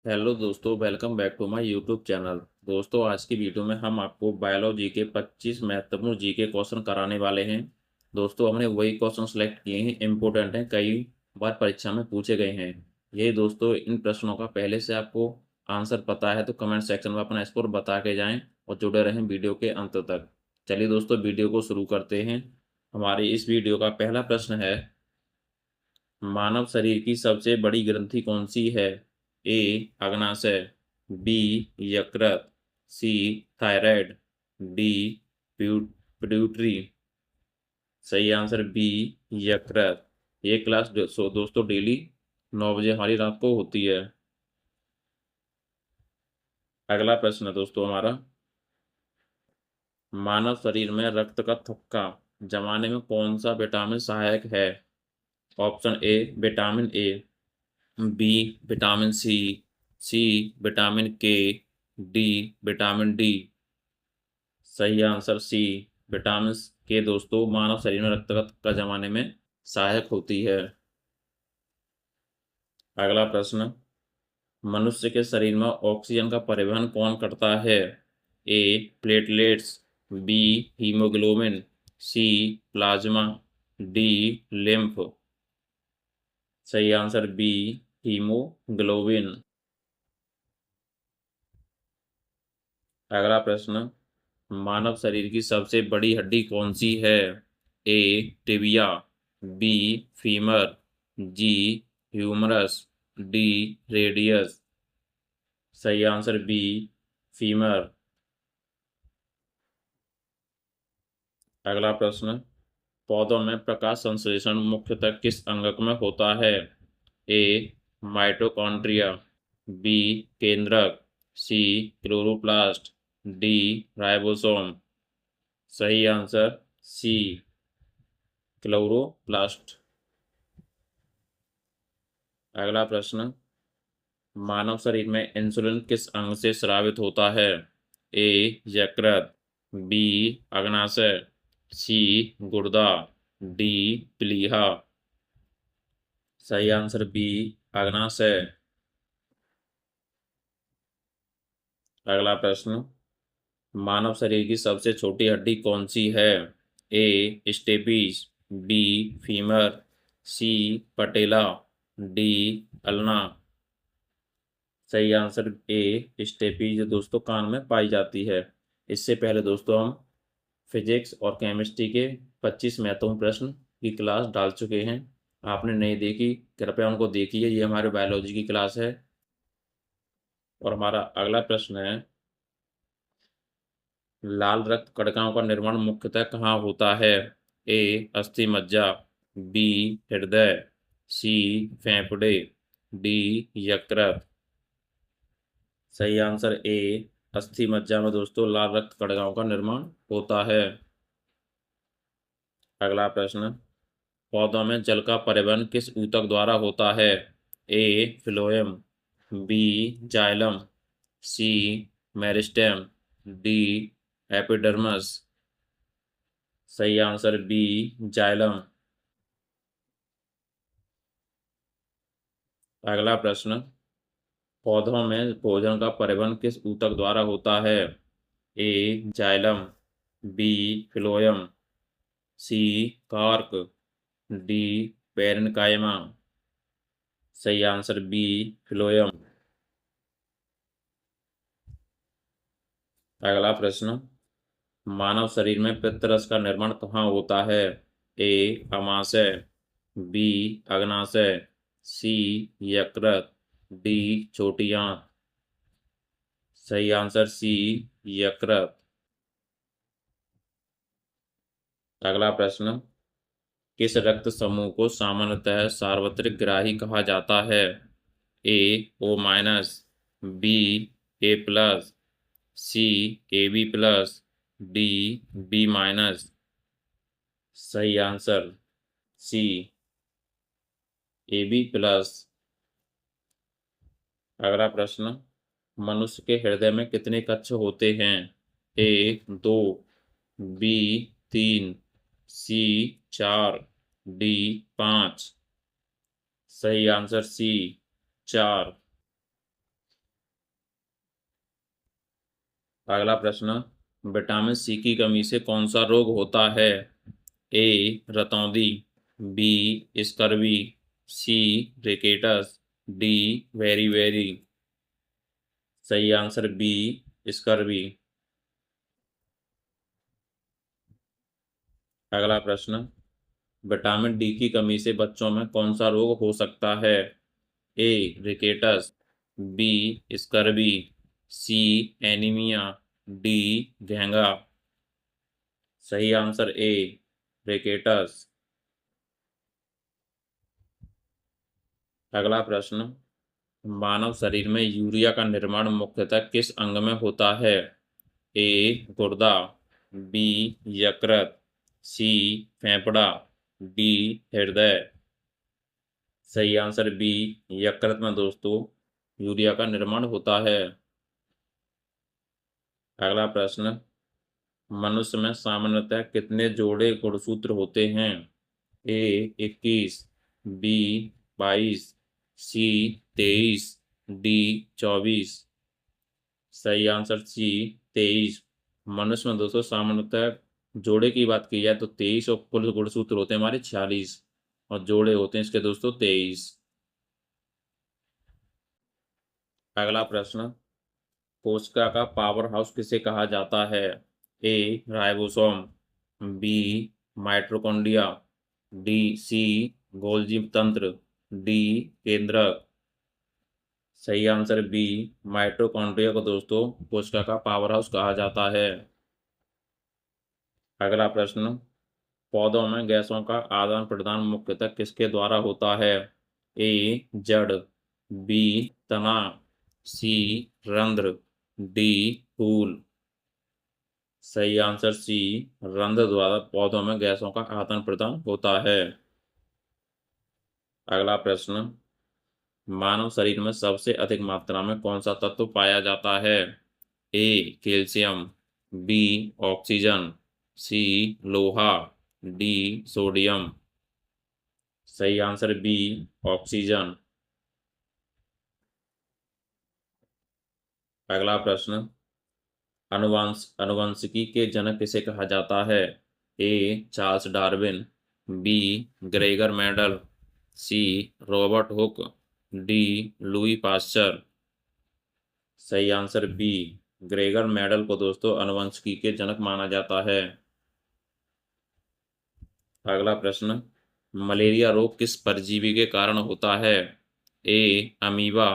Hello दोस्तों, welcome back to my YouTube channel. दोस्तों, आज की वीडियो में हम आपको बायोलॉजी के 25 महत्वपूर्ण जीके क्वेश्चन कराने वाले हैं। दोस्तों, हमने वही क्वेश्चन सेलेक्ट किए हैं, इम्पोर्टेंट हैं, कई बार परीक्षा में पूछे गए हैं। ये दोस्तों, इन प्रश्नों का पहले से आपको आंसर पता है तो कमेंट सेक्शन में अपना स्कोर बता के जाएं और जुड़े रहें वीडियो के अंत तक। चलिए दोस्तों, वीडियो को शुरू करते हैं। हमारी इस वीडियो का पहला प्रश्न है, मानव शरीर की सबसे बड़ी ग्रंथि कौन सी है? ए अग्नाशय, बी यकृत, सी थायराइड, डी पिट्यूटरी। सही आंसर बी यकृत। ये क्लास दोस्तों डेली 9 बजे हमारी रात को होती है। अगला प्रश्न है दोस्तों हमारा, मानव शरीर में रक्त का थक्का जमाने में कौन सा विटामिन सहायक है? Option A vitamin A, B vitamin C, C vitamin K, D vitamin D. सही आंसर सी विटामिन के दोस्तों मानव शरीर में रक्त का जमाने में सहायक होती है। अगला प्रश्न, मनुष्य के शरीर में ऑक्सीजन का परिवहन कौन करता है? ए प्लेटलेट्स, बी हीमोग्लोबिन, सी प्लाज्मा, डी लिम्फ। सही आंसर बी हीमोग्लोबिन। अगला प्रश्न, मानव शरीर की सबसे बड़ी हड्डी कौन सी है? ए टिबिया, बी फीमर, जी ह्यूमरस, डी रेडियस। सही आंसर बी फीमर। अगला प्रश्न, पौधों में प्रकाश संश्लेषण मुख्यतः किस अंगक में होता है? ए माइटोकॉन्ड्रिया, बी केंद्रक, सी क्लोरोप्लास्ट, डी राइबोसोम। सही आंसर सी क्लोरोप्लास्ट। अगला प्रश्न, मानव शरीर में इंसुलिन किस अंग से स्रावित होता है? ए यकृत, बी अग्नाशय, सी गुर्दा, डी प्लीहा। सही आंसर बी अग्नाशय। अगला प्रश्न, मानव शरीर की सबसे छोटी हड्डी कौन सी है? ए स्टेपीज, बी फीमर, सी पटेला, डी अल्ना। सही आंसर ए स्टेपीज दोस्तों कान में पाई जाती है। इससे पहले दोस्तों हम फिजिक्स और केमिस्ट्री के 25 महत्वपूर्ण प्रश्न की क्लास डाल चुके हैं। आपने नहीं देखी, कृपया उनको देखिए। ये हमारे बायोलॉजी की क्लास है। और हमारा अगला प्रश्न है, लाल रक्त कणिकाओं का निर्माण मुख्यतः कहाँ होता है? ए अस्थि मज्जा, बी हृदय, सी फेफड़े, डी यकृत। सही आंसर ए अस्थि मज्जा में दोस्तों लाल रक्त कणिकाओं का निर्माण होता है। अगला प्रश्न, पौधों में जल का परिवहन किस ऊतक द्वारा होता है? ए फ्लोएम, बी जाइलम, सी मेरिस्टेम, डी एपिडर्मस। सही आंसर बी जाइलम। अगला प्रश्न, पौधों में भोजन का परिवहन किस ऊतक द्वारा होता है? ए जाइलम, बी फ्लोएम, सी कार्क, डी पेरेन्काइमा। सही आंसर बी फ्लोएम। अगला प्रश्न, मानव शरीर में पित्तरस का निर्माण कहाँ होता है? ए अमाशय, बी अग्नाशय, सी यकृत, डी छोटी आंत। सही आंसर सी यकृत। अगला प्रश्न, किस रक्त समूह को सामान्यतः सार्वत्रिक ग्राही कहा जाता है? A O minus, B A plus, C A B plus, D B minus. सही answer C A B plus. अगला प्रश्न, मनुष्य के हृदय में कितने कक्ष होते हैं? ए दो, बी तीन, सी चार, डी पाँच। सही आंसर सी चार। अगला प्रश्न, विटामिन सी की कमी से कौन सा रोग होता है? ए रतौंधी, बी स्कर्वी, सी रिकेटस, डी वेरी वेरी। सही आंसर बी स्कर्वी। अगला प्रश्न, विटामिन डी की कमी से बच्चों में कौन सा रोग हो सकता है? ए रिकेटस, बी स्कर्वी, सी एनीमिया, डी घेंगा। सही आंसर ए रिकेटस। अगला प्रश्न, मानव शरीर में यूरिया का निर्माण मुख्यतः किस अंग में होता है? ए गुर्दा, बी यकृत, सी फेफड़ा, डी हृदय। सही आंसर बी यकृत में दोस्तों यूरिया का निर्माण होता है। अगला प्रश्न, मनुष्य में सामान्यतः कितने जोड़े गुणसूत्र होते हैं? ए 21, बी 22, सी 23, डी 24। सही आंसर सी 23। मनुष्य में दोस्तों सामान्यतः जोड़े की बात की जाए तो 23 और कुल गुणसूत्र होते हैं हमारे 46 और जोड़े होते हैं इसके दोस्तों 23। अगला प्रश्न, कोशिका का पावर हाउस किसे कहा जाता है? A ribosome, B mitochondria, D C Golgi तंत्र, डी केंद्रक। सही आंसर बी माइटोकॉन्ड्रिया को दोस्तों कोशिका का पावर हाउस कहा जाता है। अगला प्रश्न, पौधों में गैसों का आदान प्रदान मुख्यतः किसके द्वारा होता है? ए जड़, बी तना, सी रंध्र, डी फूल। सही आंसर सी रंध्र द्वारा पौधों में गैसों का आदान प्रदान होता है। अगला प्रश्न, मानव शरीर में सबसे अधिक मात्रा में कौन सा तत्व पाया जाता है? A calcium, B oxygen, C लोहा, डी सोडियम। सही आंसर बी ऑक्सीजन। अगला प्रश्न, अनुवांशिकी के जनक किसे कहा जाता है? A Charles Darwin, B Gregor Mendel, C Robert Hooke, D Louis Pasteur. सही आंसर बी ग्रेगर मेंडल को दोस्तों अनुवांशिकी के जनक माना जाता है। अगला प्रश्न, मलेरिया रोग किस परजीवी के कारण होता है? ए अमीबा,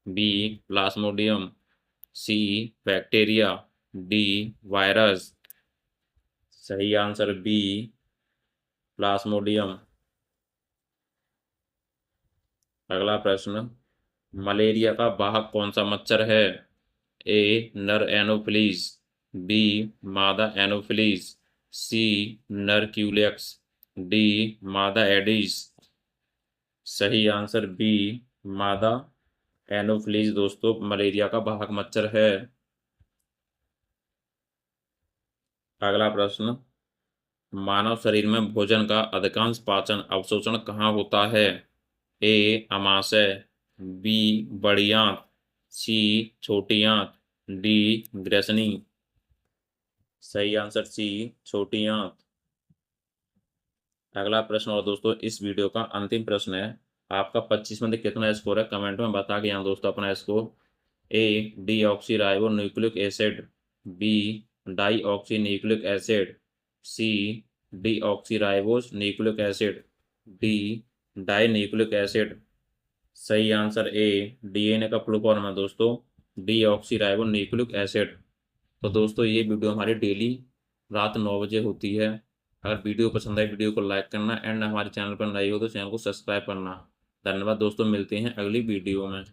बी प्लाज्मोडियम, सी बैक्टीरिया, डी वायरस। सही आंसर बी प्लाज्मोडियम। अगला प्रश्न, मलेरिया का वाहक कौन सा मच्छर है? ए नर एनोफिलीज, बी मादा एनोफिलीज, सी नर क्यूलेक्स, डी मादा एडिस। सही आंसर बी मादा एनोफिलीज दोस्तों मलेरिया का वाहक मच्छर है। अगला प्रश्न, मानव शरीर में भोजन का अधिकांश पाचन अवशोषण कहाँ होता है? ए अमाशय, बी बड़ी आंत, सी छोटी आंत, डी ग्रसनी। सही आंसर सी छोटी आंत। अगला प्रश्न और दोस्तों इस वीडियो का अंतिम प्रश्न है, आपका 25 में से कितना स्कोर है कमेंट में बता के यहाँ दोस्तों अपना score. A deoxyribonucleic acid, B dioxy nucleic acid, C deoxyribose nucleic acid, D di nucleic acid. सही आंसर ए डीएनए का फुल फॉर्म है दोस्तों deoxyribonucleic acid. तो दोस्तों ये video हमारी daily रात 9 बजे होती है। अगर वीडियो पसंद आए वीडियो को लाइक करना एंड हमारे चैनल पर नए हो तो चैनल को सब्सक्राइब करना। धन्यवाद दोस्तों, मिलते हैं अगली वीडियो में।